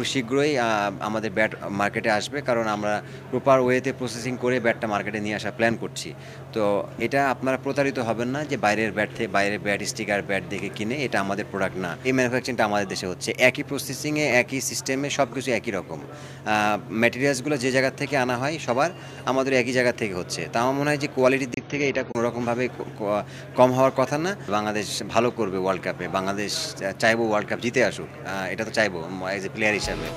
খুব শীঘ্রই আমাদের ব্যাট মার্কেটে আসবে, কারণ আমরা প্রপার ওয়েতে প্রসেসিং করে ব্যাটটা মার্কেটে নিয়ে আসার প্ল্যান করছি। তো এটা আপনারা প্রতারিত হবেন না যে বাইরের ব্যাট স্টিকার ব্যাট দেখে কিনে, এটা আমাদের প্রোডাক্ট না। এই ম্যানুফ্যাকচারিংটা আমাদের দেশে হচ্ছে একই প্রসেসিংয়ে, একই সিস্টেমে, সব কিছু একই রকম। ম্যাটেরিয়ালসগুলো যে জায়গা থেকে আনা হয় সবার, আমাদের একই জায়গা থেকে হচ্ছে। তা আমার মনে হয় যে কোয়ালিটির দিক থেকে এটা কোনো রকমভাবে কম হওয়ার কথা না। বাংলাদেশ ভালো করবে ওয়ার্ল্ড কাপে, বাংলাদেশ চাইবো ওয়ার্ল্ড কাপ জিতে আসুক, এটা তো চাইবো এজ এ প্লেয়ার হিসাবে।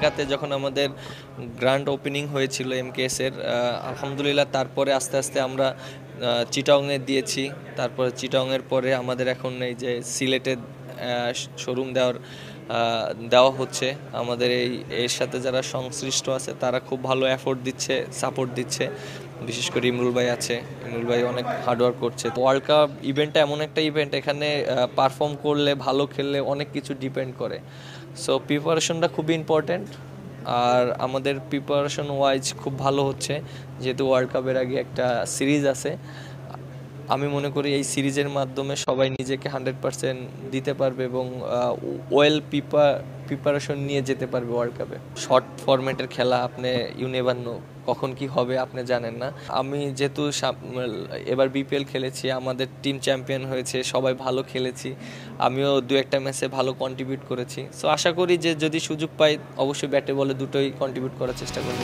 ঢাকাতে যখন আমাদের গ্র্যান্ড ওপেনিং হয়েছিল এমকেএসের, আলহামদুলিল্লাহ তারপরে আস্তে আস্তে আমরা চিটাগংয়ে দিয়েছি। তারপরে চিটাগংয়ের পরে আমাদের এখন এই যে সিলেটে শোরুম দেওয়া হচ্ছে। আমাদের এর সাথে যারা সংশ্লিষ্ট আছে তারা খুব ভালো এফোর্ট দিচ্ছে, সাপোর্ট দিচ্ছে। বিশেষ করে ইমরুল ভাই আছে, ইমরুল ভাই অনেক হার্ডওয়ার্ক করছে। ওয়ার্ল্ড কাপ ইভেন্টটা এমন একটা ইভেন্ট, এখানে পারফর্ম করলে, ভালো খেললে অনেক কিছু ডিপেন্ড করে। সো প্রিপারেশনটা খুবই ইম্পর্ট্যান্ট। আর আমাদের প্রিপারেশন ওয়াইজ খুব ভালো হচ্ছে, যেহেতু ওয়ার্ল্ড কাপের আগে একটা সিরিজ আছে। আমি মনে করি এই সিরিজের মাধ্যমে সবাই নিজেকে 100% দিতে পারবে এবং ওয়েল প্রিপারেশন নিয়ে যেতে পারবে ওয়ার্ল্ড কাপে। শর্ট ফরম্যাটের খেলা, আপনি ইউ নেভার নো কখন কি হবে আপনি জানেন না। আমি যেহেতু এবার বিপিএল খেলেছি, আমাদের টিম চ্যাম্পিয়ন হয়েছে, সবাই ভালো খেলেছি, আমিও দু একটা ম্যাচে ভালো কন্ট্রিবিউট করেছি। সো আশা করি যে যদি সুযোগ পাই অবশ্যই ব্যাটে বলে দুটোই কন্ট্রিবিউট করার চেষ্টা করব।